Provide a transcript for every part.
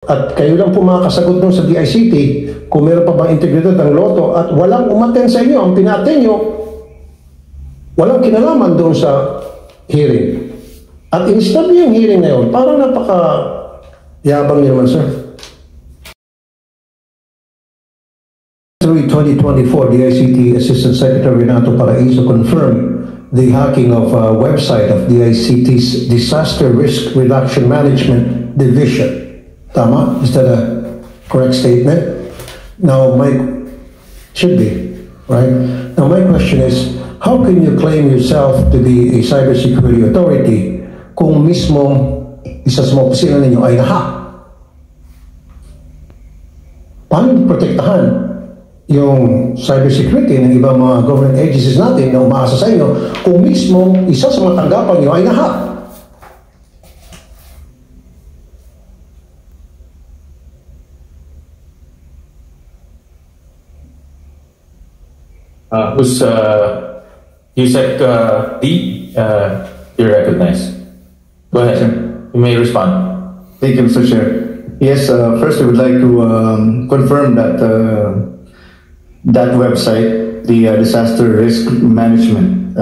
At kayo lang po makakasagot doon sa DICT kung meron pa bang integridad ng loto at walang umaten sa inyo. Ang pinaten nyo, walang kinalaman doon sa hearing. At in-stop yung hearing na yun, parang napaka-yabang nyo naman, sir. February 2024, DICT Assistant Secretary Renato Paraiso confirmed the hacking of a website of DICT's Disaster Risk Reduction Management Division. Tama? Is that a correct statement? Now, should be, right? Now, my question is, how can you claim yourself to be a cybersecurity authority kung mismo isa sa mga opisina ninyo ay nahack? Paano protektahan yung cybersecurity ng ibang mga government agencies natin na umaasa sa inyo kung mismo isa sa mga tanggapan nyo ay nahack? You said D, you're recognized. Go ahead, sir. You may respond. Thank you, Mr. Chair. Yes, first we would like to confirm that that website, the Disaster Risk Management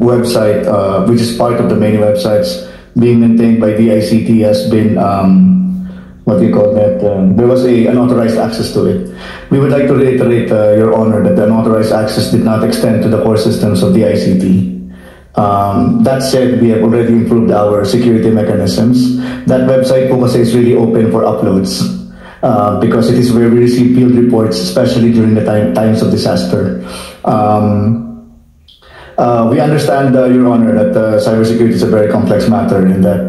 website, which is part of the many websites being maintained by DICT, has been there was an unauthorized access to it. We would like to reiterate, Your Honor, that the unauthorized access did not extend to the core systems of the ICT. That said, we have already improved our security mechanisms. That website po kasi is really open for uploads because it is where we receive field reports, especially during the times of disaster. We understand, Your Honor, that cybersecurity is a very complex matter and that,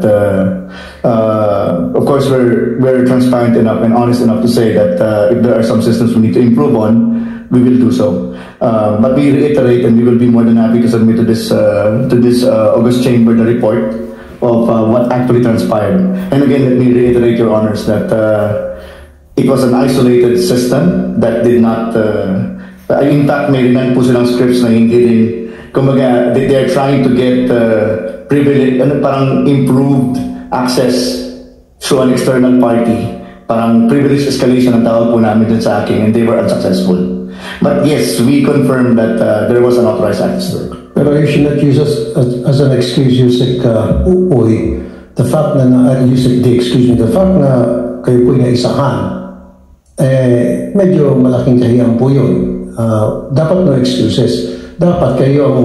of course, we're transparent enough and honest enough to say that if there are some systems we need to improve on, we will do so. But we reiterate, and we will be more than happy to submit to this August Chamber the report of what actually transpired. And again, let me reiterate, Your Honors, that it was an isolated system that did not, in fact, may rin po silang scripts na hindi rin, kumbaga, they're trying to get privilege, parang improved access through an external party. Parang privilege escalation ang tawag po namin dun sa hacking, and they were unsuccessful. But yes, we confirmed that there was an authorized access to it. Pero you should not use us as an excuse, Yusek Uy. The fact the fact na kayo po yung isahan, medyo malaking kahiyang po yun. Dapat no excuses. Dapat kayo ang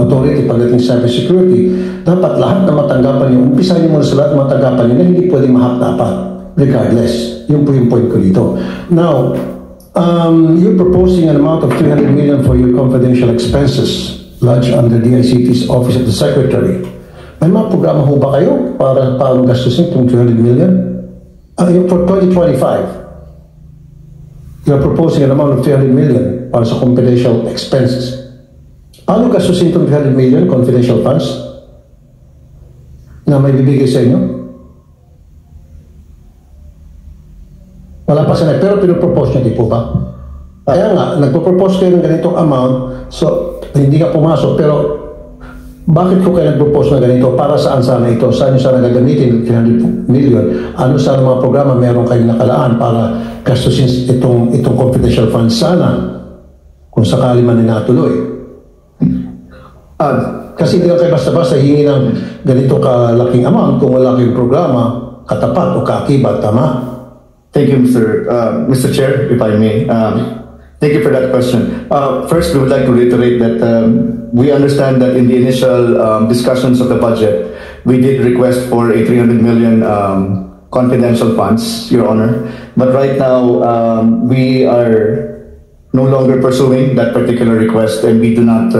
authority pagdating sa cybersecurity. Dapat lahat na matanggapan nyo, umpisa nyo muna sa lahat na matanggapan nyo na hindi pwedeng mahak dapat. Regardless. Yun po yung point ko dito. Now, you're proposing an amount of 300 million for your confidential expenses lodged under DICT's Office of the Secretary. May mga programa ho ba kayo para gastusin itong 300 million? For 2025. You're proposing an amount of 300 million para sa confidential expenses. Paano gastusin itong 300 million confidential funds na may bibigay sa inyo? Wala pa sana, pero pinopropose nyo, di po ba? Kaya nga, nagpo-propose kayo ng ganitong amount, so hindi ka pumasok, pero bakit ko kayo nag-propose na ganito? Para saan sana ito? Saan nyo sana gagamitin 300 million? Ano sana mga programa meron kayong nakalaan para gastusin itong confidential funds sana kung sakali man na natuloy? Kasi hindi lang kayo basta-basta hingi ng ganito kalaking amount kung wala kayong programa katapat o kaakibat, tama? Thank you, Mr. Chair, if I may. Thank you for that question. First, we would like to reiterate that we understand that in the initial discussions of the budget, we did request for a 300 million confidential funds, Your Honor. But right now, we are no longer pursuing that particular request, and we do not.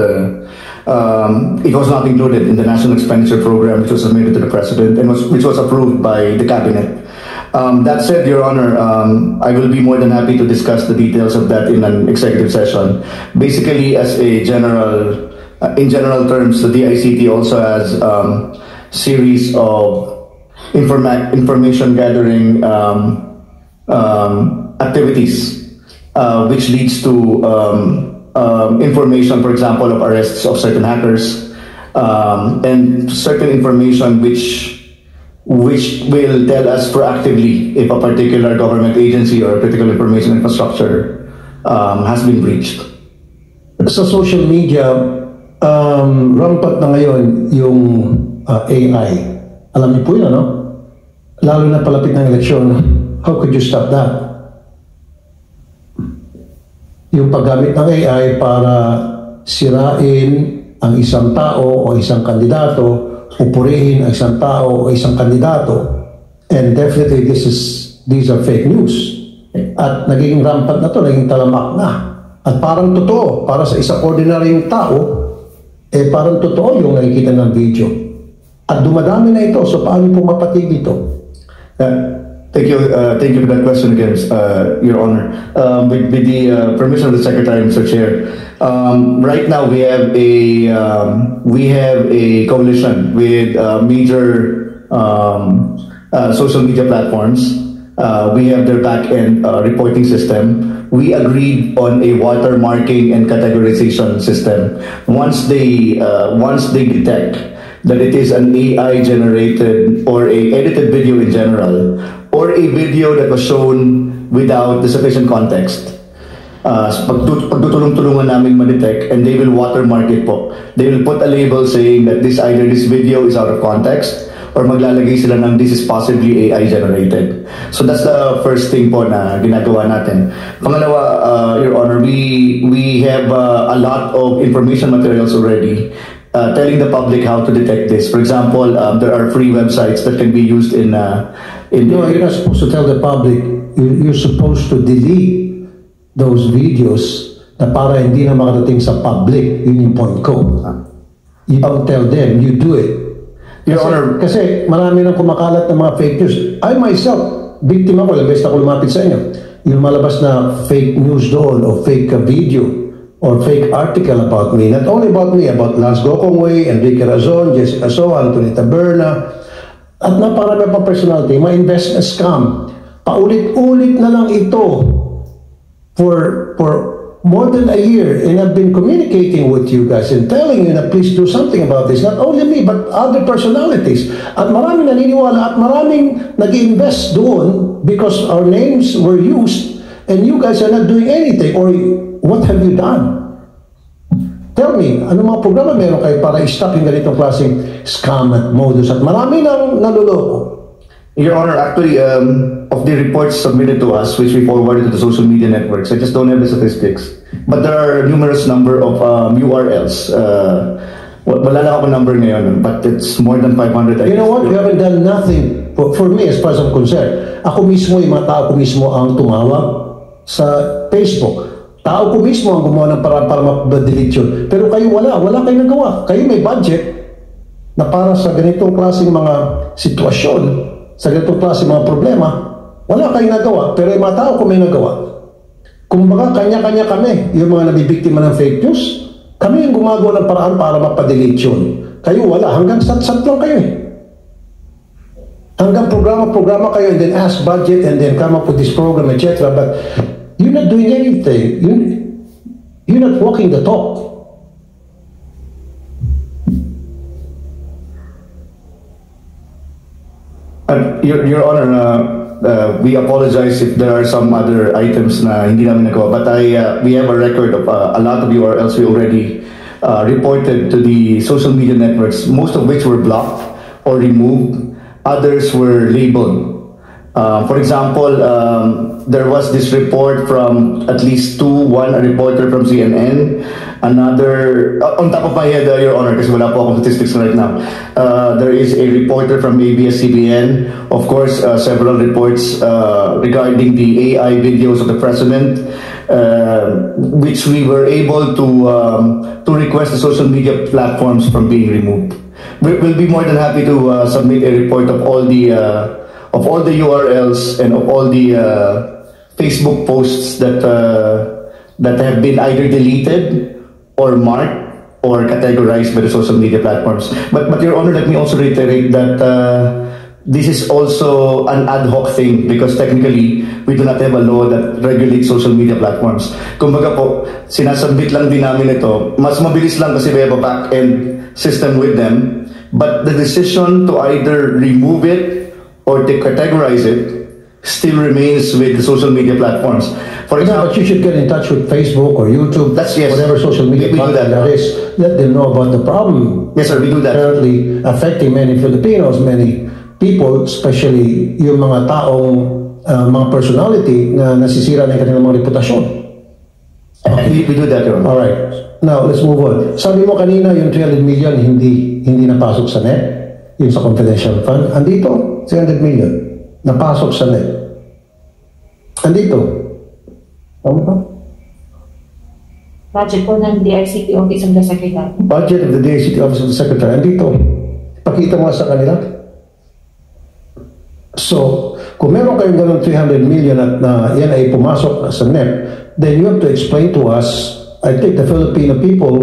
It was not included in the National Expenditure Program, which was submitted to the President and which was approved by the Cabinet. That said, Your Honor, I will be more than happy to discuss the details of that in an executive session. Basically, as a in general terms, the DICT also has series of information gathering activities, which leads to information, for example, of arrests of certain hackers, and certain information which which will tell us proactively if a particular government agency or critical information infrastructure has been breached. Sa social media, rampant na ngayon yung AI. Alam niyo po yun, ano? Lalo na palapit ng eleksyon, how could you stop that? Yung paggamit ng AI para sirain ang isang tao o isang kandidato, pupurihin ang isang tao o isang kandidato. And definitely these are fake news. At naging rampant na to, naging talamak na. At parang totoo, para sa isang ordinaryong tao, parang totoo yung nakikita ng video. At dumadami na ito, so paano po mapatigil ito? Thank you for that question again, Your Honor. With the permission of the Secretary, Mr. Chair, right now we have a coalition with major social media platforms. We have their back-end reporting system. We agreed on a watermarking and categorization system. Once they detect that it is an AI-generated or a edited video in general, or a video that was shown without the sufficient context, pagtutulong-tulungan namin ma-detect, and they will watermark it po. They will put a label saying that either this video is out of context, or maglalagay sila ng this is possibly AI-generated. So that's the first thing po na ginagawa natin. Pangalawa, Your Honor, we have a lot of information materials already telling the public how to detect this. For example, there are free websites that can be used in No, you're not supposed to tell the public. You're supposed to delete those videos na para hindi na makarating sa public. Yun yung point ko. You don't tell them, you do it. Your Honor, kasi marami nang kumakalat ng mga fake news. I myself, biktima ko, labas na ako lumapit sa inyo. Yung malabas na fake news doon o fake video or fake article about me. Not only about me, about Lance Gokongwei, Enrique Razon, Jessica So, Antonita Berna, at naparami pa personality, mga investment scam. Paulit-ulit na lang ito for more than a year, and I've been communicating with you guys and telling you na please do something about this. Not only me, but other personalities. At maraming naniniwala at maraming nag-invest doon because our names were used and you guys are not doing anything. Or what have you done? Tell me, ano mga programa meron kayo para i-stop yung ganitong klaseng scam at modus at marami nang naluloko? Your Honor, actually, of the reports submitted to us, which we forwarded to the social media networks, I just don't have the statistics. But there are a numerous number of URLs. Wala lang ako number ngayon, but it's more than 500. You know what? You haven't done nothing. For me, as far as I'm concerned, ako mismo, yung mga tao ko mismo ang tumawag sa Facebook. Tao ko mismo ang gumawa ng paraan para ma-delete yun. Pero kayo wala kayong nagawa. Kayo may budget na para sa ganitong klaseng mga sitwasyon, sa ganitong klaseng mga problema, wala kayong nagawa. Pero yung mga tao ko may nagawa. Kung baka kanya-kanya kami, yung mga nabibiktima ng fake news, kami yung gumagawa ng paraan para ma-delete yun. Kayo wala. Hanggang sat-sat lang kayo eh. Hanggang programa kayo and then ask budget and then come up with this program, etc. But you're not doing anything. You're not walking the talk. Your Honor, we apologize if there are some other items na hindi namin nagawa. But we have a record of a lot of URLs we already reported to the social media networks, most of which were blocked or removed. Others were labeled. For example, there was this report from at least one a reporter from CNN, another, on top of my head, Your Honor, kasi wala po akong statistics right now, there is a reporter from ABS-CBN, of course, several reports regarding the AI videos of the President, which we were able to request the social media platforms from being removed. We'll be more than happy to submit a report of all the URLs and of all the Facebook posts that have been either deleted or marked or categorized by the social media platforms. But Your Honor, let me also reiterate that this is also an ad hoc thing because technically we do not have a law that regulates social media platforms. Kumbaga po, sinasubmit lang din namin ito. Mas mabilis lang kasi we have a back-end system with them. but the decision to either remove it or to categorize it still remains with the social media platforms. For Yeah, example, but you should get in touch with Facebook or YouTube, That's- yes. whatever social media We do platform that. that is. Let them know about the problem yes, sir, we do that. currently affecting many Filipinos, many people, especially yung mga taong, mga personality na nasisira ng kanilang mga reputasyon. We do that, Your Honor. Alright, now let's move on. Sabi mo kanina yung 300 million hindi napasok sa NEP, yung sa confidential fund. Andito, 300 million napasok sa NEP. Andito. Tama ba? Budget po ng DICT Office of the Secretary. Budget of the DICT Office of the Secretary. Andito. Pakita mo nga sa kanila. So, kung meron kayong ganun 300 million at na yan ay pumasok sa NEP, then you have to explain to us. I think the Filipino people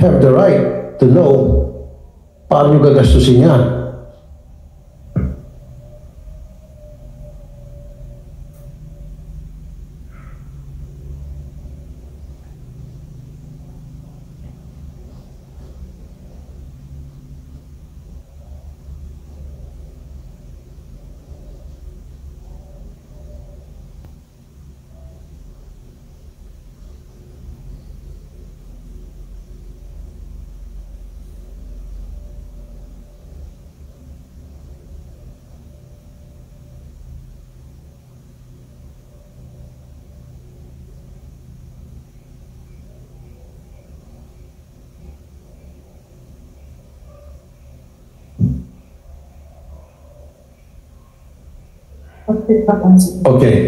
have the right to know paano nyo gagastusin yan. Okay.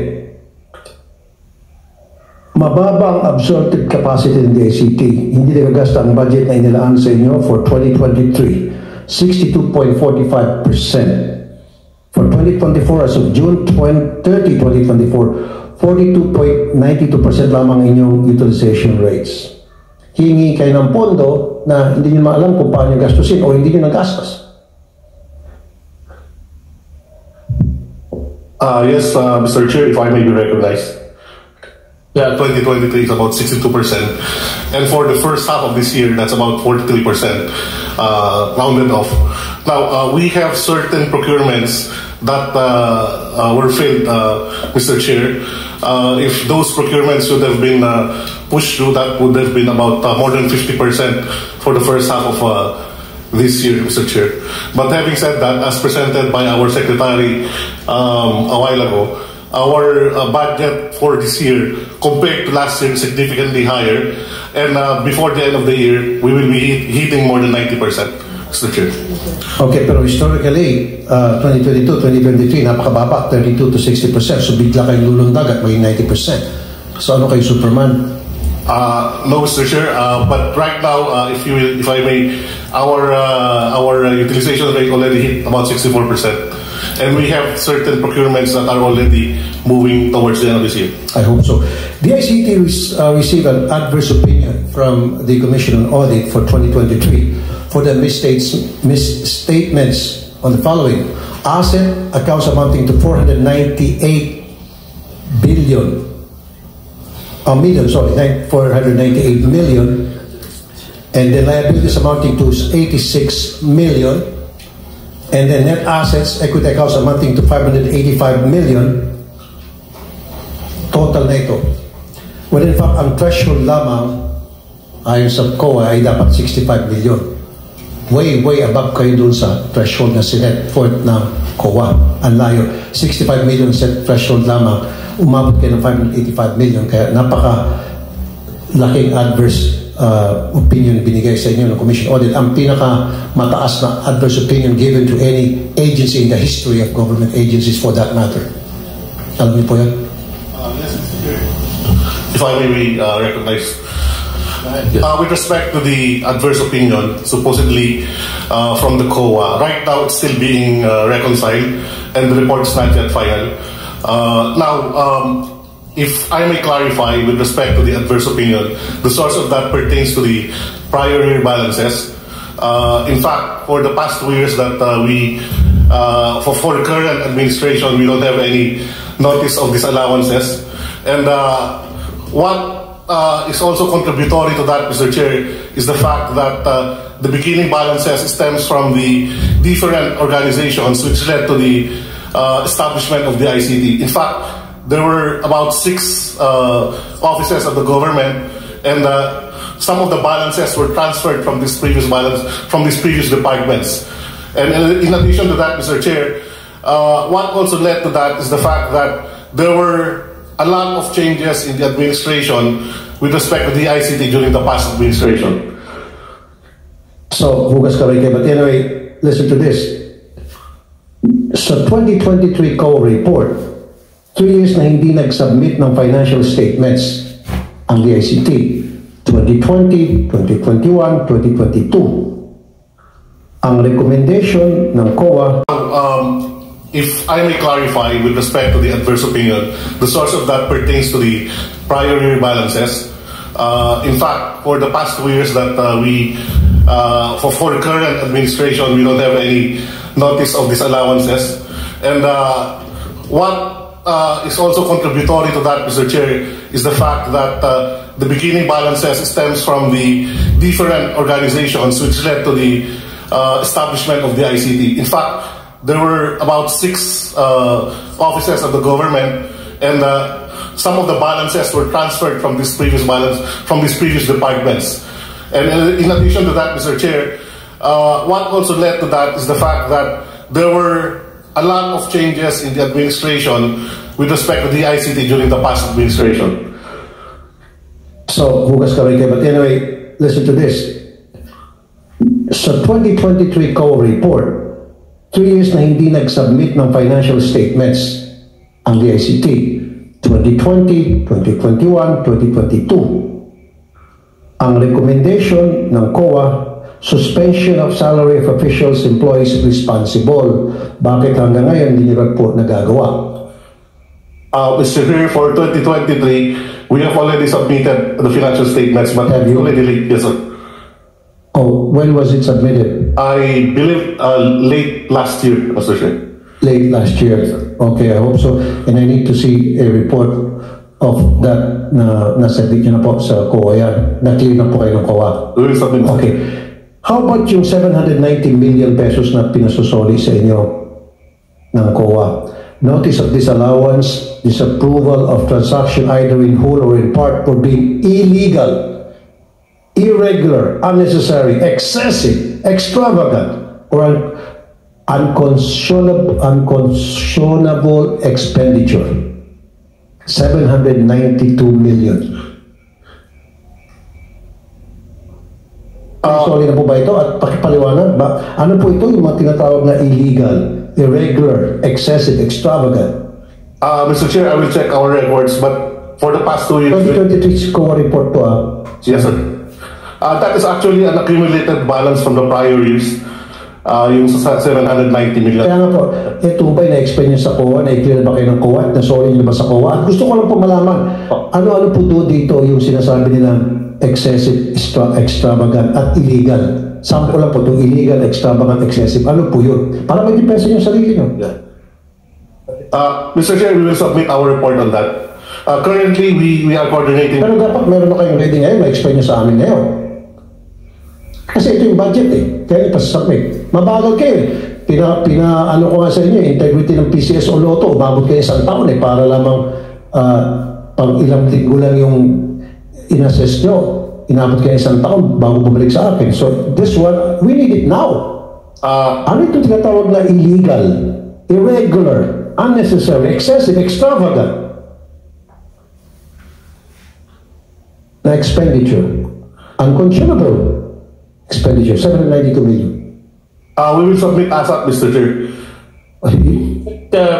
Mababa ang absorptive capacity ng DICT. Hindi nagagasta ang budget na inilaan sa inyo for 2023. 62.45%. For 2024 as of June 30, 2024, 42.92% lamang inyong utilization rates. Hingi kayo ng pondo na hindi nyo maalam kung paano nyo gastusin o hindi nyo nagastos. Yes, Mr. Chair, if I may be recognized. Yeah, 2023 is about 62%. And for the first half of this year, that's about 43%, rounded off. Now, we have certain procurements that were failed, Mr. Chair. If those procurements should have been pushed through, that would have been about more than 50% for the first half of this year, Mr. Chair. But having said that, as presented by our Secretary a while ago, our budget for this year compared to last year is significantly higher, and before the end of the year, we will be hitting more than 90%, Mr. Chair. Okay, pero historically, 2022, 2023, napakababa, 32 to 60%. So bigla kayong lulundag at maging 90%. So ano kayo, Superman? No, Mr. Chair. But right now, if I may, our utilization rate already hit about 64%, and we have certain procurements that are already moving towards the end of this year. I hope so. The ICT received an adverse opinion from the Commission on Audit for 2023 for the misstatements on the following: asset accounts amounting to 498 million, and the liabilities amounting to 86 million, and the net assets, equity accounts amounting to 585 million, total na ito. When in fact, ang threshold lamang ayon sa COA ay dapat 65 million. Way above kayo dun sa threshold na sinet forth ng COA. Ang layo, 65 million set threshold lamang, umabot kayo ng 585 million. Kaya napaka laking adverse opinion binigay sa inyo ng Commission Audit. Ang pinaka mataas na adverse opinion given to any agency in the history of government agencies for that matter. Alam niyo po yan? Yes, Mr. Chair. If I may be recognized. With respect to the adverse opinion, supposedly from the COA, right now it's still being reconciled and the report is not yet final. If I may clarify with respect to the adverse opinion, the source of that pertains to the prior year balances. In fact, for the past 2 years that for the current administration, we don't have any notice of disallowances. And what is also contributory to that, Mr. Chair, is the fact that the beginning balances stems from the different organizations which led to the establishment of the ICT. In fact, there were about 6 offices of the government, and some of the balances were transferred from this previous departments. And in addition to that, Mr. Chair, what also led to that is the fact that there were a lot of changes in the administration with respect to the ICT during the past administration. So, hugas ka rin kayo. But anyway, listen to this. Sa 2023 COA report, 3 years na hindi nag-submit ng financial statements ang DICT. 2020, 2021, 2022. Ang recommendation ng COA... If I may clarify with respect to the adverse opinion, the source of that pertains to the prior year balances. In fact, for the past 2 years that for the current administration, we don't have any notice of disallowances. And what is also contributory to that, Mr. Chair, is the fact that the beginning balances stems from the different organizations which led to the establishment of the ICT. In fact, there were about 6 offices of the government, and some of the balances were transferred from this previous departments. And in addition to that, Mr. Chair, what also led to that is the fact that there were a lot of changes in the administration with respect to the ICT during the past administration. So, hugas ka rin kayo. But anyway, listen to this. Sa 2023 COA report, 3 years na hindi nag-submit ng financial statements ang DICT. 2020, 2021, 2022. Ang recommendation ng COA, suspension of salary of officials, employees responsible. Bakit hanggang ngayon hindi nyo po nagagawa? Mr. Chair, for 2023, we have already submitted the financial statements, but have you? Already late, yes, sir. Oh, when was it submitted? I believe late last year, Mr. Chair. Late last year. Okay, I hope so. And I need to see a report of that na nasabit nyo na po sa COA yan. Na-clear na po kayo ng COA. We will submit. Okay. How about yung 790 million pesos na pinasusoli sa inyo ng COA? Notice of disallowance, disapproval of transaction either in whole or in part for being illegal, irregular, unnecessary, excessive, extravagant, or unconscionable expenditure. 792 million. Sorry na po ba ito? At pakipaliwanag ba? Ano po ito yung mga tinatawag na illegal, irregular, excessive, extravagant? Mr. Chair, I will check our records, but for the past 2 years... 2023 COA report to Yes, sir. That is actually an accumulated balance from the prior years, yung sa 790 million. Kaya nga po, ito ba'y na-explain nyo sa COA? Na-clear ba kayo ng COA? Na-sorry nyo ba sa COA? At gusto ko lang po malaman, ano-ano po doon dito yung sinasabi nilang excessive, extravagant at illegal? Sample lang po itong illegal, extravagant, excessive. Ano po yun? Para may depensa nyo sarili nyo. Yeah. Mr. Chair, we will submit our report on that. Currently, we are coordinating... Pero dapat meron na kayong ready ngayon, ma-explain nyo sa amin ngayon. Kasi ito yung budget kaya ipasasubmit. Mabagal kayo ano ko nga sa inyo, integrity ng PCS o Lotto, umabot kayo 1 taon para lamang pang ilang linggo lang yung inassess nyo. Inabot kayo 1 taon bago bumalik sa akin. So this one, we need it now. Ano itong tinatawag na illegal, irregular, unnecessary, excessive, extravagant na expenditure? Unconscionable expenditure, 792 million. We will submit ASAP, Mr. Chair.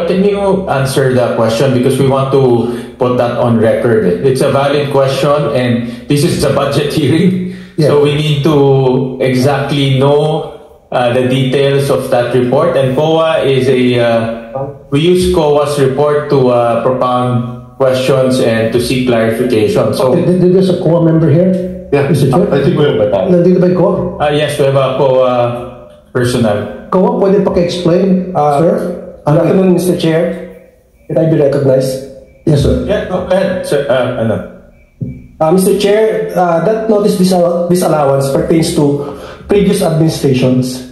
Can you answer that question? Because we want to put that on record. It's a valid question, and this is a budget hearing. Yeah. So we need to exactly know the details of that report. And COA is we use COA's report to propound questions and to seek clarification. So there's a COA member here? Yeah, Mr. Chair? I think we have a time. Nandito ba yung COA? Yes, we have a COA personnel. COA, pwede pa-explain, sir? Good afternoon, Mr. Chair. Can I be recognized? Yes, sir. Yeah, go ahead, sir. Mr. Chair, that notice disallowance pertains to previous administrations.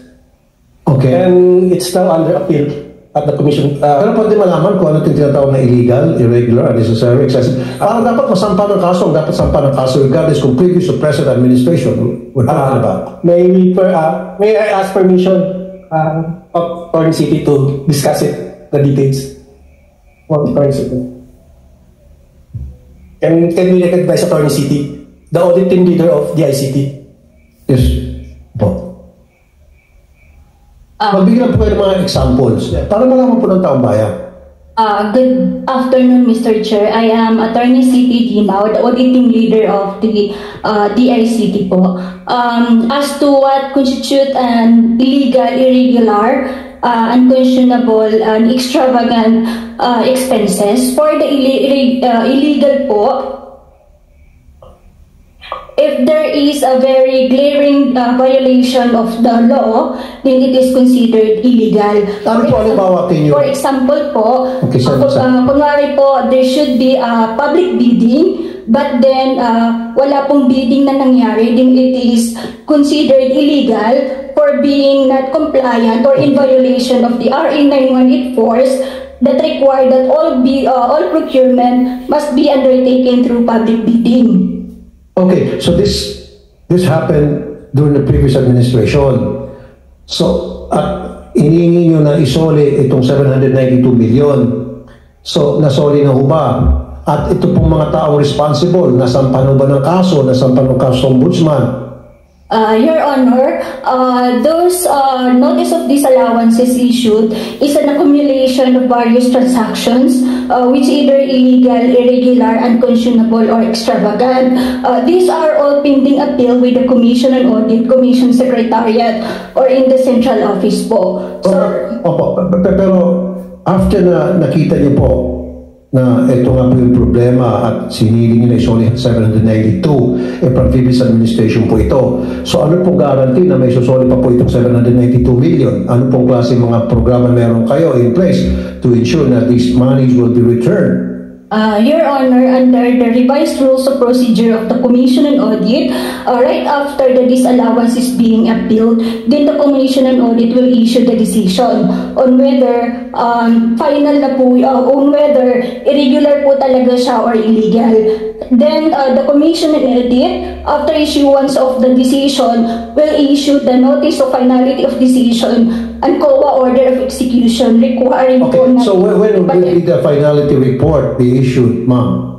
Okay. And it's now under appeal at the commission. Pero pwede malaman kung ano yung tinatawag na illegal, irregular, unnecessary, excessive. Parang dapat masampa ng kaso, dapat sampa ng kaso regardless kung previous or present administration. We're talking about. May I ask permission of Torrent City to discuss it, the details? Torrent City. Can we recognize Torrent City, the audit team leader of the ICT? Yes. Po. Magbigyan po kayo ng mga examples para malaman po ng taong bayan. Good afternoon, Mr. Chair. I am Attorney C.P. Dimao, the auditing leader of the DICT po. As to what constitute an illegal, irregular, unconscionable, and extravagant expenses, for the illegal po, if there is a very glaring violation of the law, then it is considered illegal. Ano po, halimbawa, For example po, okay, kunwari po, there should be a public bidding, but then wala pong bidding na nangyari, then it is considered illegal for being not compliant or in violation of the RA 9184 that require that all procurement must be undertaken through public bidding. Okay, so this happened during the previous administration. So, at inihingi nyo na isoli itong 792 million. So, nasoli na ho ba? At ito pong mga taong responsible, nasampan ho ba ng kaso? Nasampan ng kaso ombudsman? Your Honor, those notice of disallowances issued is an accumulation of various transactions which either illegal, irregular, unconscionable, or extravagant. These are all pending appeal with the Commission on Audit, Commission Secretariat, or in the central office po. Opo, pero after na nakita niyo po na ito nga po yung problema at sinili niyo na isoli 792, from previous administration po ito. So ano pong guarantee na may susoli pa po itong 792 million? Ano pong klase mga programa meron kayo in place to ensure that these monies will be returned? Your Honor, under the revised rules of procedure of the Commission on Audit, right after the disallowance is being appealed, then the Commission on Audit will issue the decision on whether final na po, on whether irregular po talaga siya or illegal. Then the Commission on Audit, after issuance of the decision, will issue the notice of finality of decision and COA order of execution requiring po na... So when will the finality report be issued, ma'am?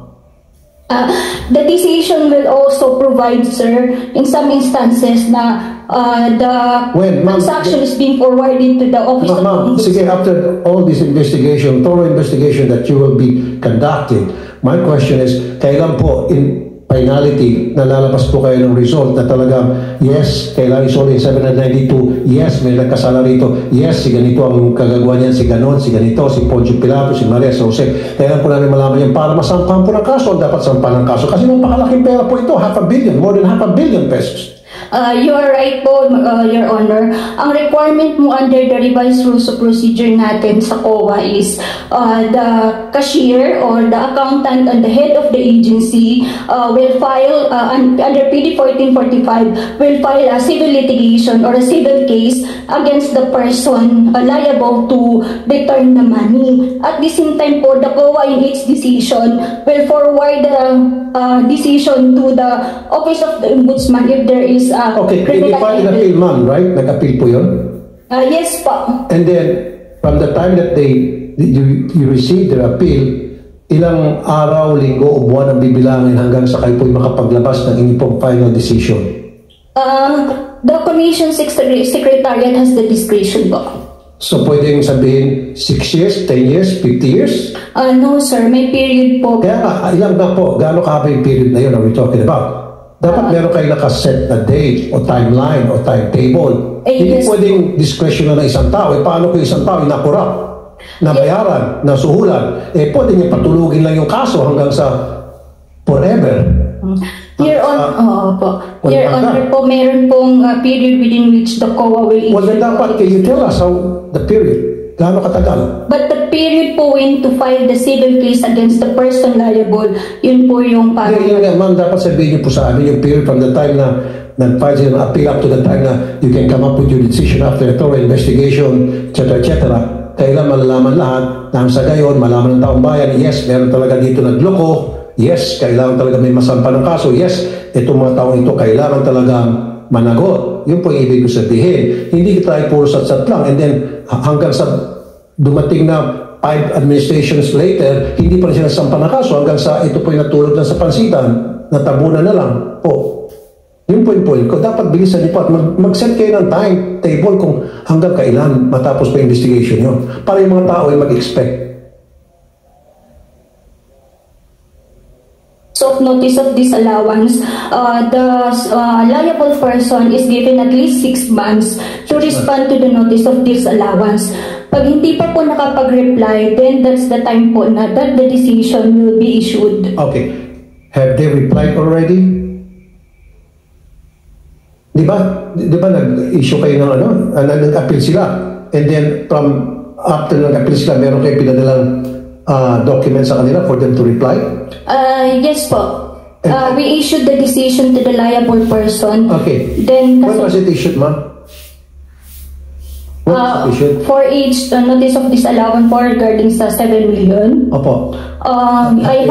The decision will also provide, sir, in some instances na the transaction is being forwarded to the office of the Ma'am, sige, after all this investigation, thorough investigation that you will be conducting, my question is, kailan po in finality, nalalabas po kayo ng result na talagang, yes, kailangan isoli 792, yes, may nagkasala rito, yes, si ganito ang kagagawa niyan, si ganon, si ganito, si Poncio Pilato, si Maria Jose. Kailangan po namin malaman yan para masampahan po ng kaso, dapat sampahan ng kaso. Kasi napakalaking pera po ito, 500 million, more than 500 million pesos. You are right po, Your Honor. Ang requirement mo under the revised rules of procedure natin sa COA is the cashier or the accountant and the head of the agency will file, under PD 1445, will file a civil litigation or a civil case against the person liable to return the money. At the same time po, the COA in its decision will forward the decision to the Office of the Ombudsman if there is okay, they filed an appeal, ma'am, right? Nag-appeal po yun? Yes po. And then, from the time that you received their appeal, ilang araw, linggo o buwan ang bibilangin hanggang sa kayo po'y makapaglabas ng inyong pong final decision? The Commission Secretariat has the discretion po. So, pwedeng sabihin 6 years, 10 years, 50 years? No, sir. May period po. Kaya nga, ilang na po? Gaano kahaba yung period na yun are we talking about? Dapat meron kayo nakaset na date o timeline o timetable. Hindi yes. Pwedeng discretion na ng isang tao. Paano kung isang tao inakurap, nabayaran, nasuhulan? Pwede niya patulugin lang yung kaso hanggang sa forever. Your Honor po, meron pong period within which the COA will issue. Well, then dapat, can you tell us how the period? Gaano katagal? But the period po when to file the civil case against the person liable, yun po yung parang... Ma'am, dapat sabihin niyo po sa amin yung period from the time na nag-file sila ng appeal up to the time na you can come up with your decision after a thorough investigation, etc. Kailan malalaman lahat na sa gayon, malaman ng taong bayan, yes, meron talaga dito nagloko, yes, kailangan talaga may masampa ng kaso, yes, itong mga taong ito kailangan talagang managot. Yun po yung ibig ko sabihin. Hindi tayo puro sat-sat lang and then hanggang sa dumating na 5 administrations later, hindi pa rin sila sampa ng kaso hanggang sa ito po yung natulog na sa pansitan, natabunan na lang. Yun po yung point ko. Dapat bilisan niyo po at mag-set kayo ng timetable kung hanggang kailan matapos pa yung investigation nyo. Para yung mga tao ay mag-expect. Of notice of disallowance, the liable person is given at least 6 months to respond to the notice of disallowance. Pag hindi pa po nakapag-reply, then that's the time po na that the decision will be issued. Okay. Have they replied already? Di ba nag-issue kayo ng nag-appeal sila. And then after nag-appeal sila, meron kayo pinadalang documents sa kanila for them to reply? Yes po. We issued the decision to the liable person. Okay. Then, when was it issued, ma'am? For each notice of disallowance for regarding sa 7 million. Opo. I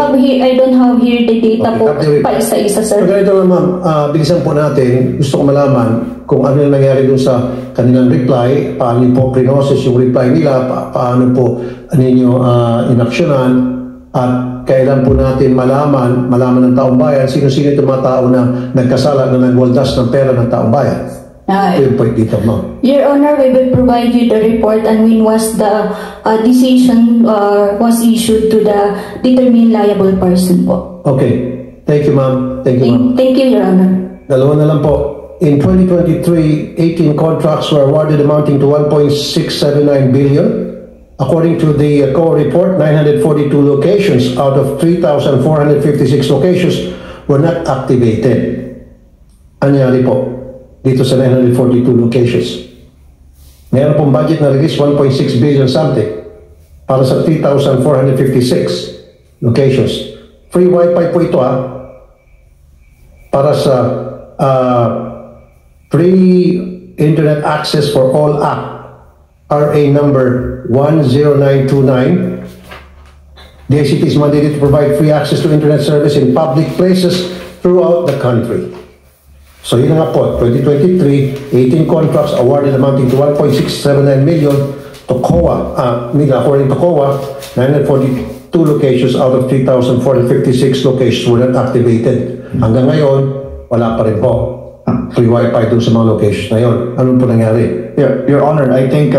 don't have here the data po pa isa-isa, sir. Ganito lang, ma'am, bilisan po natin. Gusto ko malaman kung ano yung nangyari dun sa kanilang reply, paano po pre-process yung reply nila, paano po ninyo inaksyonan, at kailan po natin malaman ng taong bayan sino-sino itong mga tao na nagkasala na nagwaldas ng pera ng taong bayan. Yung point dito, ma'am. Your Honor, we will provide you the report and when was the decision was issued to the determined liable person po. Okay. Thank you, ma'am. Thank you, ma'am. Thank you, Your Honor. Dalawa na lang po. In 2023, 18 contracts were awarded amounting to 1.679 billion. According to the COA report, 942 locations out of 3,456 locations were not activated. Anyari po dito sa 942 locations. Meron pong budget na release 1.6 billion something para sa 3,456 locations. Free Wi-Fi po ito para sa Free Internet Access for All Act, RA number 10929. The ICT is mandated to provide free access to internet service in public places throughout the country. So yun nga po, 2023, 18 contracts awarded amounting to 1.679 million to COA. According to COA, 942 locations out of 3,456 locations were not activated. Hanggang ngayon, wala pa rin po free Wi-Fi doon sa mga locations na yun. Ano po nangyari? Yeah, Your Honor, I think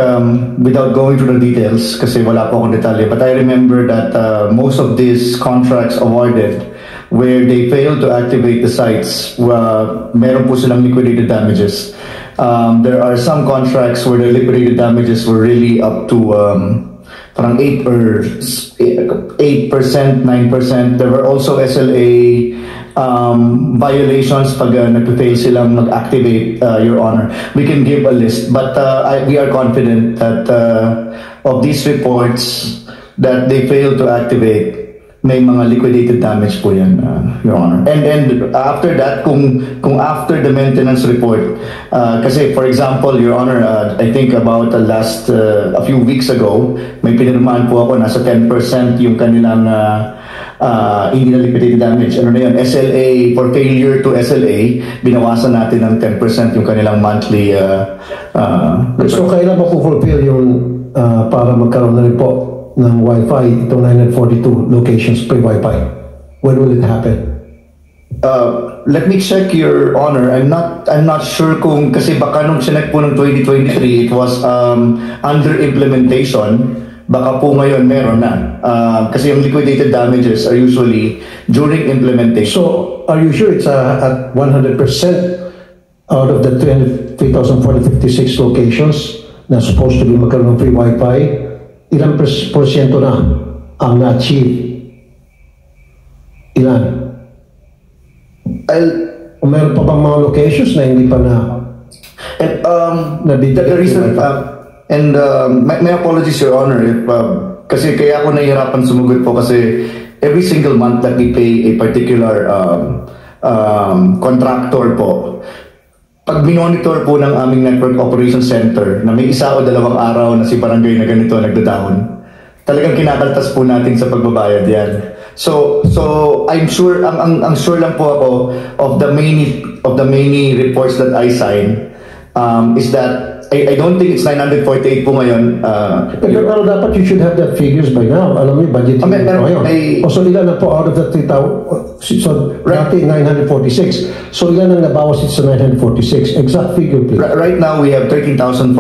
without going through the details, kasi wala po akong detalye, but I remember that most of these contracts awarded where they failed to activate the sites, meron po silang liquidated damages. There are some contracts where the liquidated damages were really up to parang 8%, 9%. There were also SLA violations pag nag-fail silang mag-activate, Your Honor. We can give a list, but we are confident that of these reports that they failed to activate, may mga liquidated damage po yan, Your Honor. And after that, kung after the maintenance report, kasi for example, Your Honor, I think about last a few weeks ago, may pinirmahan po ako, nasa 10% yung kanilang hindi na liquidated damage. Ano na yun? SLA, for failure to SLA, binawasan natin ng 10% yung kanilang monthly so kailan ba fulfill yung para magkaroon na rin po ng Wi-Fi, itong 942 locations free Wi-Fi? When will it happen? Let me check, Your Honor. I'm not sure kung, kasi baka nung sinek po ng 2023, it was under implementation. Baka po ngayon meron na. Kasi yung liquidated damages are usually during implementation. So, are you sure it's at 100% out of the 3,456 locations na supposed to be magkaroon ng free Wi-Fi? Ilang porsyento na ang na-achieve? Ilan? O meron pa bang mga locations na hindi pa na the reason, my apologies, Your Honor, if, kasi kaya ako nahihirapan sumugot po kasi every single month that we pay a particular contractor po, pag minonitor po ng aming network operations center na may isa o dalawang araw na si barangay na ganito nagda-down, talagang kinakaltas po natin sa pagbabayad yan. So I'm sure, ang sure lang po ako of the many reports that I sign is that I don't think it's 948 po ngayon. Pero dapat you should have that figures by now. Alam niyo, budget po ngayon. So ilan na po out of the 3,000? So dati 946. So ilan ang nabawas sa 946? Exact figure, please. Right now, we have 13,461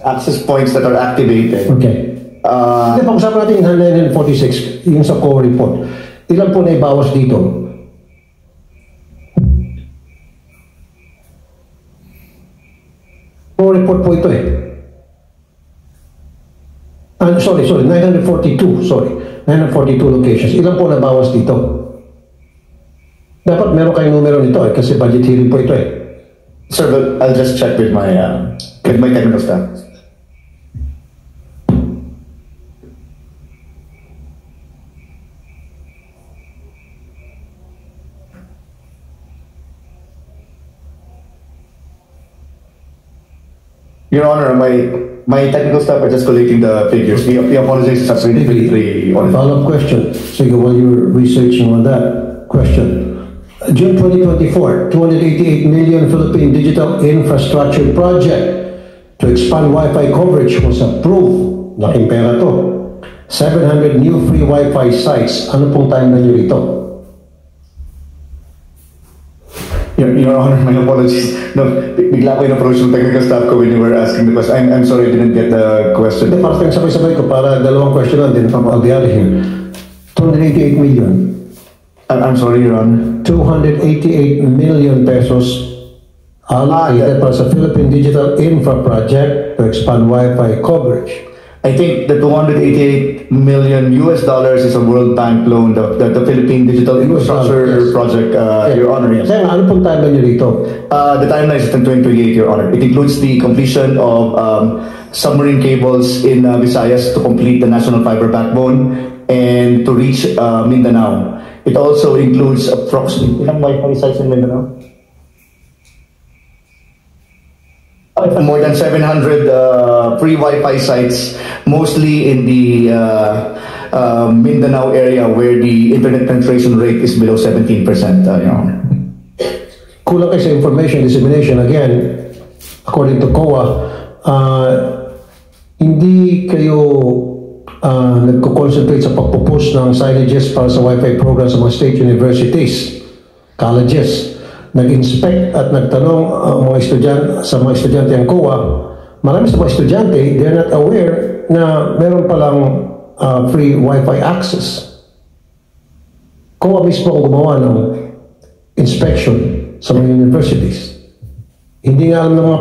access points that are activated. Okay. Pag-usapan natin yung 946, yung sa core report. Ilan po na ibawas dito? Report po ito eh. Sorry, 942, 942 locations. Ilan po nabawas dito? Dapat meron kayong numero nito eh, kasi budget hearing po ito eh. Sir, but I'll just check with my technical staff. Your Honor, my technical staff are just collating the figures. We apologize for 2023. Follow-up question. So while you're researching on that question, June 2024, 288 million Philippine Digital Infrastructure Project to expand Wi-Fi coverage was approved. Laking pera to. 700 new free Wi-Fi sites. Ano pong time na nyo rito? Your Honor, my apologies. No, bigla ko in-approach yung technical staff ko when you were asking the question. I'm sorry I didn't get the question. Para sabay-sabay ko, para dalawang question lang din from the other here. 288 million. I'm sorry, Your Honor. 288 million pesos allocated para sa Philippine Digital Infra Project to expand Wi-Fi coverage. I think the $288 million is a World Bank loan, the Philippine Digital Infrastructure Project, Your Honor. Yes. Sir, ano pong timeline nyo dito? The timeline is 2028, Your Honor. It includes the completion of submarine cables in Visayas to complete the national fiber backbone and to reach Mindanao. It also includes approximately ilang Wi-Fi sites in Mindanao? More than 700 free Wi-Fi sites, mostly in the Mindanao area where the internet penetration rate is below 17%. Kulang kayo sa information dissemination. Again, according to COA, hindi kayo nagko-concentrate sa pagpo-post ng signages para sa Wi-Fi program sa mga state universities, colleges. Nag-inspect at nagtanong sa mga estudyante ang COA. Marami sa mga estudyante, they're not aware na meron palang free Wi-Fi access. COA mismo ang gumawa ng inspection sa mga universities. Hindi nga alam ng mga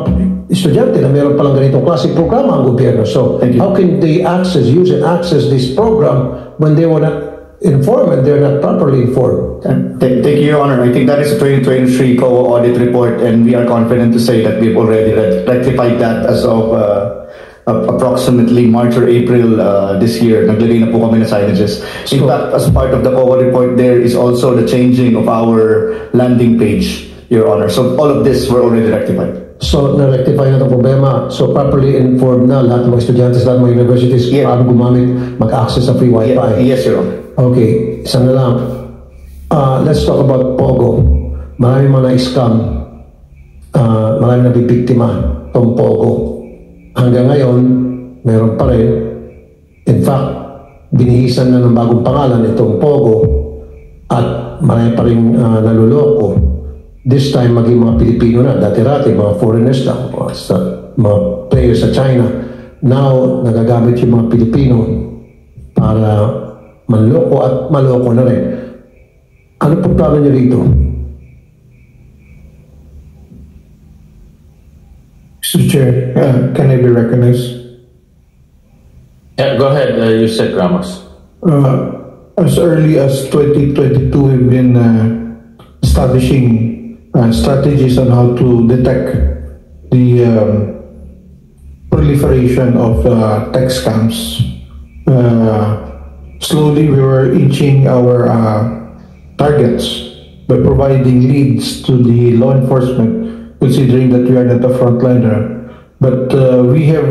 estudyante na meron palang ganitong klaseng programa ang gobyerno. So, how can they use and access this program when they were not informed and they're not properly informed? Thank you, Your Honor. I think that is a 2023 COA audit report, and we are confident to say that we've already rectified that as of approximately March or April this year. Naglagay na po kami na signages. In fact, as part of the COA report, there is also the changing of our landing page, Your Honor. So all of this were already rectified. So, na-rectify na itong problema. So, properly informed na lahat ng mga estudyante sa lahat ng mga universities paano gumamit, mag-access sa free Wi-Fi. Yes, Your Honor. Okay, isa na lang. Let's talk about POGO. Marami mga na-scam. Marami na bibiktima itong POGO. Hanggang ngayon, meron pa rin. In fact, binihisan na ng bagong pangalan itong POGO at marami pa rin naluloko. This time, maging mga Pilipino na. Dati-rati, mga foreigners lang. Mga players sa China. Now, nagagamit yung mga Pilipino para manloko at maloko na rin. Ano po plano niyo rito? Mr. Chair, can I be recognized? Yeah, go ahead, you said Ramos. As early as 2022, we've been establishing strategies on how to detect the proliferation of tech scams. Slowly, we were inching our targets by providing leads to the law enforcement, considering that we are not a frontliner. But we have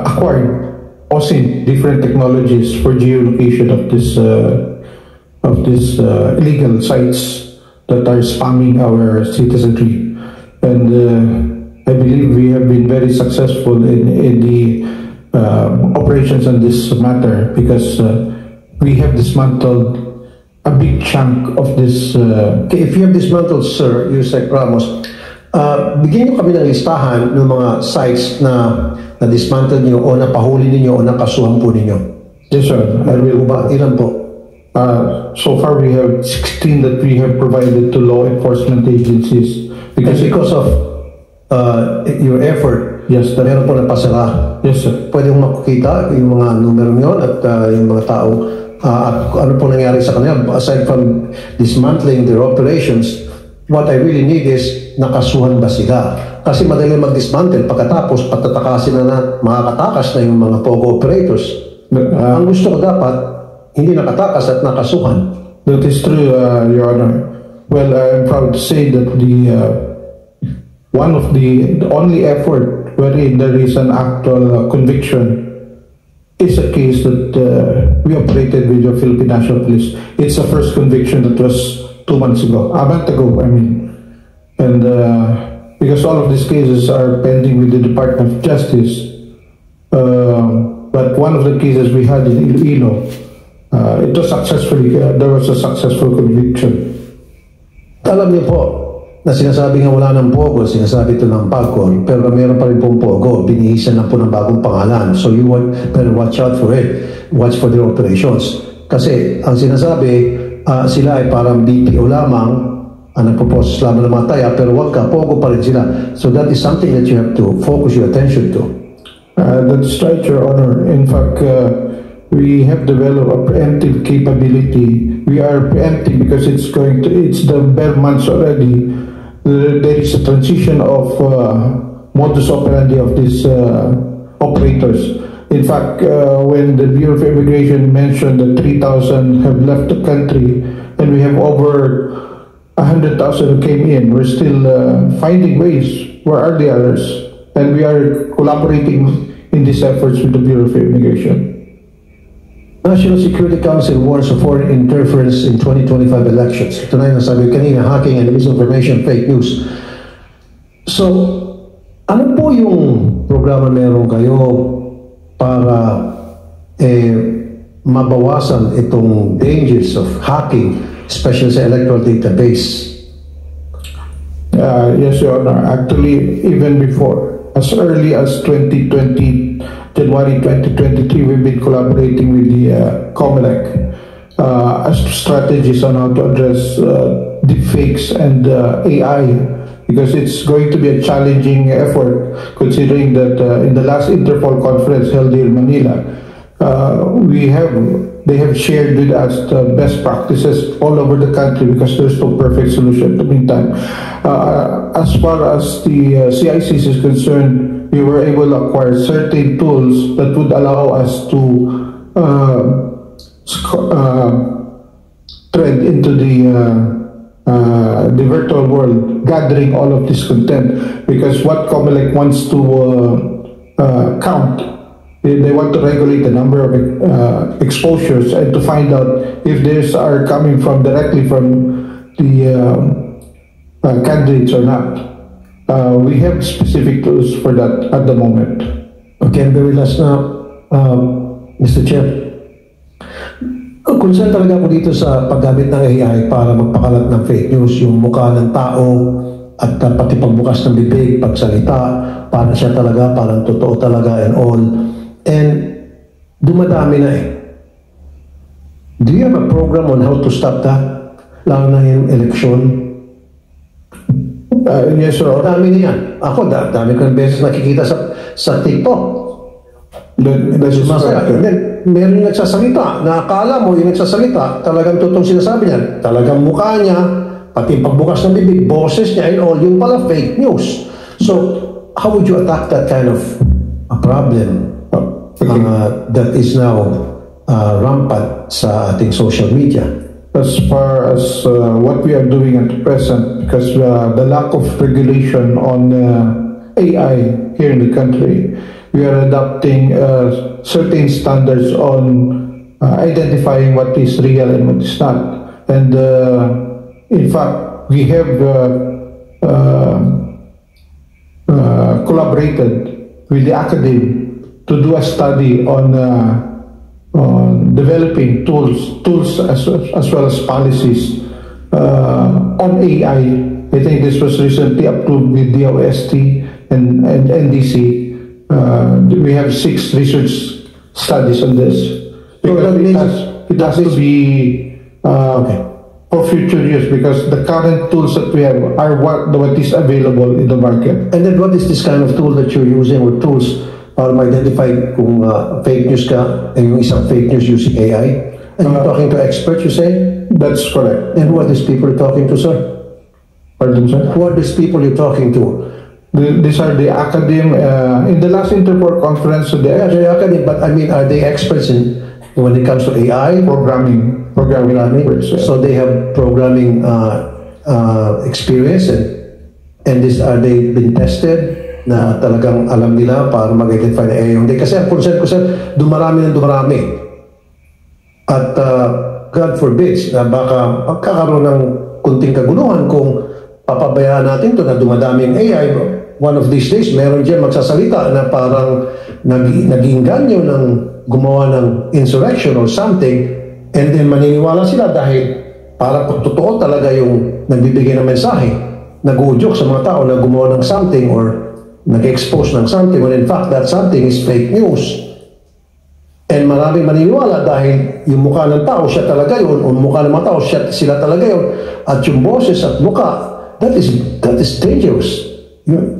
acquired OSINT, different technologies for geolocation of this illegal sites that are spamming our citizenry. And I believe we have been very successful in the operations on this matter, because we have dismantled a big chunk of this. If you have dismantled, Sir Yusek Ramos, bigyan nyo kami ng listahan ng mga sites na na-dismantle nyo o napahuli ninyo o nakasuhan po ninyo. Yes, sir. Ilan po? So far, we have 16 that we have provided to law enforcement agencies. Because of your effort, yes, meron po napasara. Yes, sir. Pwede mong makikita yung mga numero nyo at yung mga tao at ano po nangyari sa kanila. Aside from dismantling their operations, what I really need is nakasuhan ba sila? Kasi madali mag-dismantle pagkatapos patatakasin na makakatakas na yung mga POGO operators. Ang gusto ko dapat, hindi nakatakas at nakasuhan. That is true, Your Honor. Well, I'm proud to say that one of the only effort wherein there is an actual conviction is a case that we operated with the Philippine National Police. It's the first conviction that was 2 months ago, a month ago, I mean. And because all of these cases are pending with the Department of Justice, but one of the cases we had in Iloilo, it was successfully, there was a successful conviction. Alam niyo po, na sinasabi nga wala ng POGO, sinasabi ito ng PAGCOR, pero meron pa rin pong POGO, binihisan lang po ng bagong pangalan. So you better watch out for it. Watch for their operations. Kasi ang sinasabi, sila ay parang BPO lamang, ang nagpo-process lamang ng mga taya, pero wag ka, POGO pa rin sila. So that is something that you have to focus your attention to. That's right, Your Honor. In fact, we have developed a preemptive capability. We are preempting because it's the bare months already. There is a transition of modus operandi of these operators. In fact, when the Bureau of Immigration mentioned that 3,000 have left the country and we have over 100,000 who came in, we're still finding ways. Where are the others? And we are collaborating in these efforts with the Bureau of Immigration. National Security Council warns of foreign interference in 2025 elections. Ito na yung nasabi kanina, hacking and misinformation, fake news. So, ano po yung programa meron kayo para mabawasan itong dangers of hacking, especially sa electoral database? Yes, Your Honor. Actually, even before, as early as January 2023, we've been collaborating with the COMELEC as strategies on how to address deepfakes and AI, because it's going to be a challenging effort, considering that in the last Interpol conference held here in Manila, they have shared with us the best practices all over the country, because there's no perfect solution. In the meantime, as far as the CICs is concerned, we were able to acquire certain tools that would allow us to tread into the virtual world, gathering all of this content. Because what COMELEC wants to count, they want to regulate the number of exposures and to find out if these are coming directly from the candidates or not. We have specific tools for that at the moment. Okay, very last na, Mr. Chair. Concern talaga ako dito sa paggamit ng AI para magpakalat ng fake news, yung mukha ng tao at pati pagbukas ng bibig, pagsalita, para siya talaga, parang totoo talaga and all. And dumadami na eh. Do you have a program on how to stop that? Lalo na yung election? Yes, sir. Dami na yan. Ako, dami ko ng beses nakikita sa TikTok. Meron yung nagsasalita, na akala mo yung nagsasalita, talagang totoong sinasabi niya, talagang mukha niya, pati pagbukas ng bibig, boses niya, and all, yung pala fake news. So, how would you attack that kind of a problem that is now rampant sa ating social media? as far as what we are doing at present, because the lack of regulation on AI here in the country, we are adopting certain standards on identifying what is real and what is not. And in fact, we have collaborated with the academy to do a study on developing tools as well as policies on AI. I think this was recently approved with DOST and NDC. We have 6 research studies on this. Because it has to be for future use, because the current tools that we have are what is available in the market. And then what is this kind of tool that you're using, or tools para ma-identify kung fake news ka, yung isang fake news using AI? And you're talking to experts, you say? That's correct. And who are these people you're talking to, sir? Pardon, sir? Who are these people you're talking to? These are the academe. In the last Interpol conference, they're academe, but I mean, are they experts in when it comes to AI? Programming. So they have programming experience, and are they been tested na talagang alam nila para mag-identify na AI? Hindi. Kasi ang concern ko, sir, dumarami. At God forbids na baka magkakaroon ng kunting kaguluhan kung papabayaan natin to na dumadami ang AI. One of these days, meron dyan magsasalita na parang nag-iinganyo ng gumawa ng insurrection or something, and then maniniwala sila dahil para totoo talaga yung nagbibigay ng mensahe, nag-uudyok sa mga tao na gumawa ng something or nag-expose ng something when in fact that something is fake news. And maraming maniniwala dahil yung mukha ng tao siya talaga yun, o mukha ng mga tao sila talaga yun, at yung boses at mukha, that is dangerous. You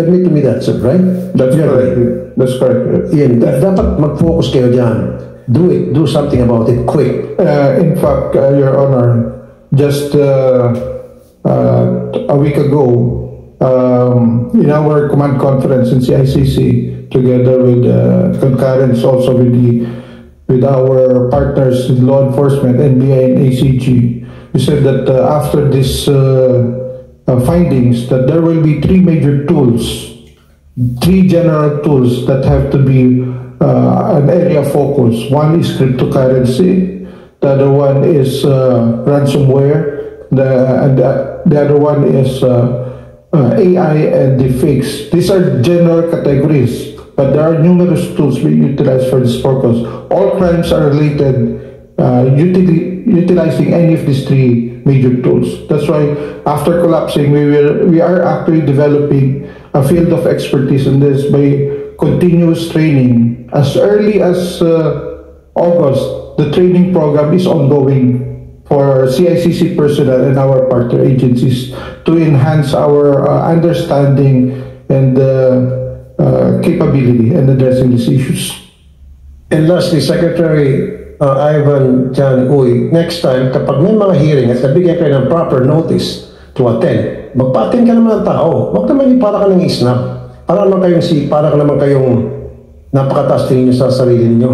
admit to me that, sir, right? That's correct. That's correct. Yan, dapat mag-focus kayo dyan. Do something about it quick. In fact, Your Honor, just a week ago, in our command conference in CICC, together with concurrence also with our partners in law enforcement, NBI and ACG, we said that after this findings, that there will be 3 major tools, 3 general tools that have to be an area of focus. One is cryptocurrency, the other one is ransomware, and the other one is AI and deepfakes. These are general categories, but there are numerous tools we utilize for this purpose. All crimes are related, utilizing any of these 3 major tools. That's why after collapsing, we are actually developing a field of expertise in this by continuous training. As early as August, the training program is ongoing for CICC personnel and our partner agencies to enhance our understanding and capability in addressing these issues. And lastly, Secretary Ivan Jan Uy, next time, kapag may mga hearing at nabigyan kayo ng proper notice to attend, magpa-attend ka naman ng tao. Huwag naman yung para ka ng isnap. Para ka naman kayong napakataas tingin nyo sa sarili ninyo.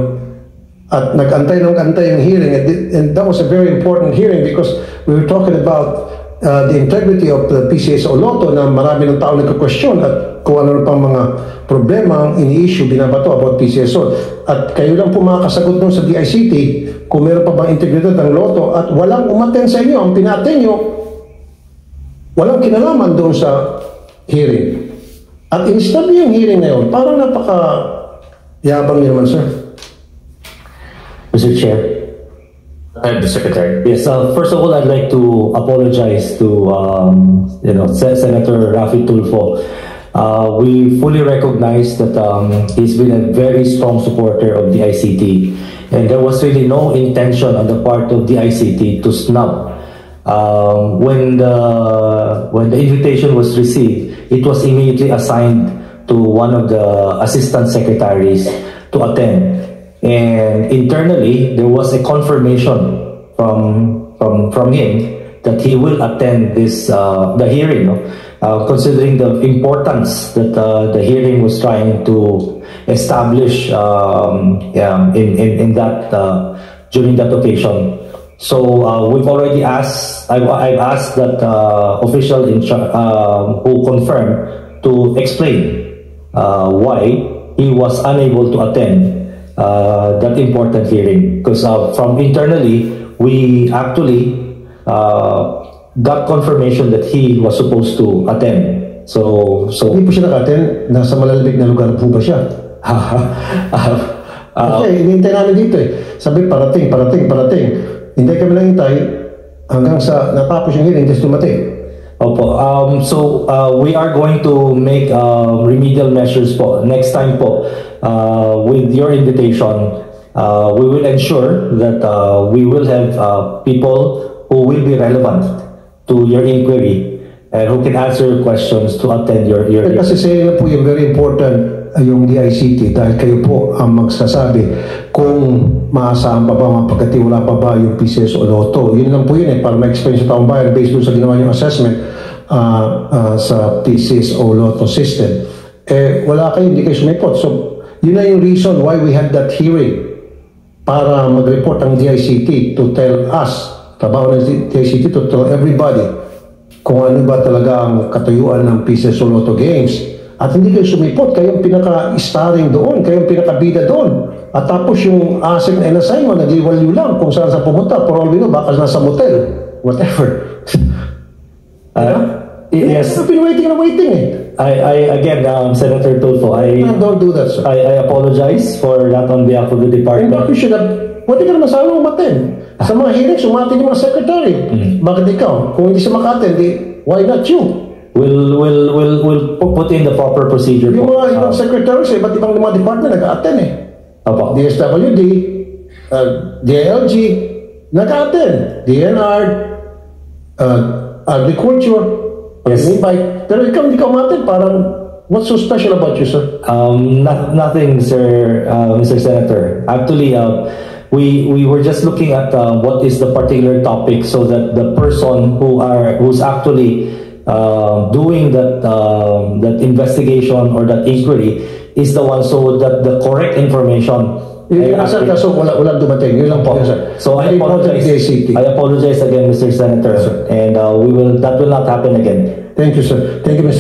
At nag-antay yung hearing, and that was a very important hearing because we were talking about the integrity of the PCSO Lotto na marami ng tao nagka-question at kung ano pang mga problema ang ini-issue, binabato about PCSO. At kayo lang po makakasagot doon sa DICT kung meron pa bang integridad ng Lotto at walang umaten sa inyo. Ang pinaten nyo, walang kinalaman doon sa hearing. At in-stop yung hearing na yun, parang napaka-yabang nyo naman, sir. Mr. Chair. The Secretary. Yes, first of all, I'd like to apologize to Senator Raffy Tulfo. We fully recognize that he's been a very strong supporter of the ICT, and there was really no intention on the part of the ICT to snub. When the invitation was received, it was immediately assigned to one of the assistant secretaries to attend. And internally, there was a confirmation from him that he will attend the hearing, considering the importance that the hearing was trying to establish in that during that occasion. So we've already asked. I've asked that official who confirmed to explain why he was unable to attend that important hearing. Because from internally, we actually got confirmation that he was supposed to attend. So Hindi po siya naka-attend. Nasa malalamig na lugar po ba siya? Okay, hinihintay namin dito eh. Sabi, parating. Hindi kami lang hintay hanggang sa natapos yung hearing, just dumating. Opo. So we are going to make remedial measures po. Next time po, with your invitation, we will ensure that we will have people who will be relevant to your inquiry and who can answer your questions to attend your Kasi sa'yo na po yung very important yung DICT dahil kayo po ang magsasabi kung maasahan pa ba, mapagkatiwala pa ba yung PCS o Lotto. Yun lang po yun para ma-explain sa taong bayan based doon sa ginawa yung assessment sa PCS o Lotto system. Wala kayo, hindi kayo sumipot. So, yun na yung reason why we had that hearing para mag-report ang DICT to tell us, trabaho ng DICT to tell everybody kung ano ba talaga ang katayuan ng PCS o Lotto games. At hindi kayo sumipot, kayong pinaka-starring doon, kayong pinaka-bida doon. At tapos yung asset na inassign mo, nag-iwalyo lang kung saan sa pumunta. For all we know, baka nasa motel, whatever. Yes. I've been waiting eh. I again, Senator Tulfo, don't do that, sir. I apologize for that on behalf of the department. You should have, pwede ka naman sana umaten. Sa mga hearings, umaten yung mga secretary. Bakit ikaw? Kung hindi siya maka-attend, why not you? We'll put in the proper procedure. Yung mga ibang secretaries, iba't ibang mga department nag-attend eh. Opo. DSWD, DILG, nag-attend. DNR, Agriculture, yes. Invite. Pero ikaw hindi ka umattend, parang what's so special about you, sir? Nothing, sir, Mr. Senator. Actually, we were just looking at what is the particular topic so that the person who's actually doing that investigation or that inquiry is the one, so that the correct information. Sir, kaso walang dumating. Yun lang po, sir. So I apologize again, Mr. Senator, and that will not happen again. Thank you, sir. Thank you, Mr.